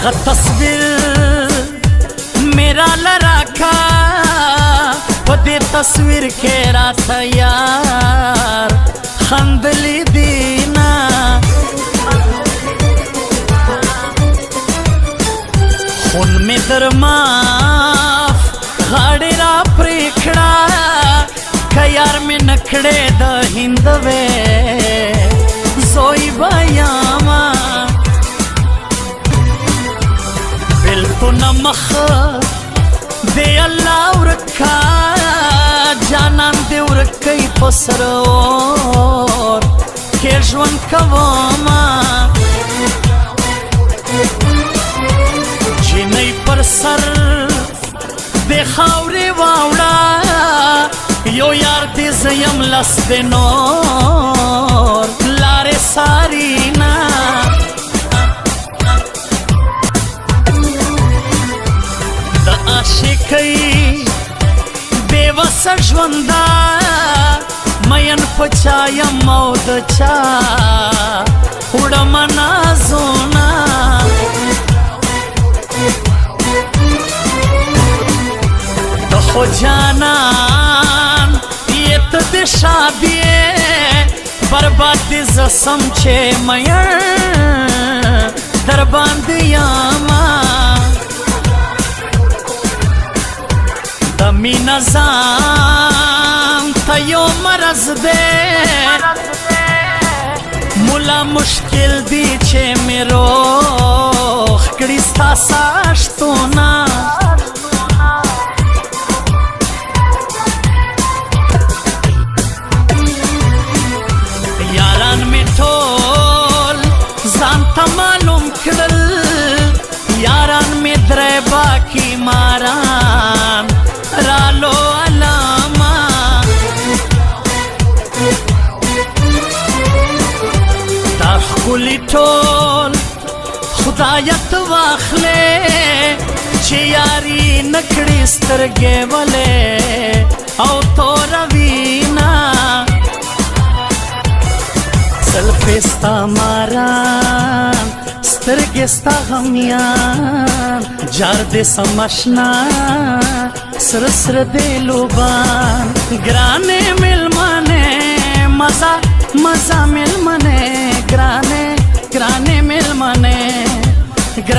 دغه تصویر میرا لراکا په دې تصویر کې راته یار خاندلى دینا خون می در ماف غاړې را پرې کړه که یار می نکړې د هندوې زوی بیاما بلتون مخ دی الله ورکا جانان دی ورکی پسرور کې ژوند کوما جنۍ پر سر دی خاورې واوړه یو یار دی زیم لس دی نور لارې سارینا د عاشقۍ بې وسه ژونده مین په چا یم او د چا وړمه نازونه د خو جانان یې ته د شادیې برباد دې زه سم چې مین در باندې یمه د مینه ځان ته یو مرض دی مولا مشکل دی چې مې روغ کړي ستا ساشتونه یاران مې ټول ځان ته معلوم کړل یاران مې درې باقي ماران رالو علامه دا ښکلي ټول خدایت واخلې چې یاري نه کړي سترګې ولې او توره وینا زلفې ستا ماران سترګې ستا غمیان جار دې سم اشنا سره سره دې لوبان ګرانې مېلمنې مزه مزه مېلمنې ګرانې ګرانې مېلمنې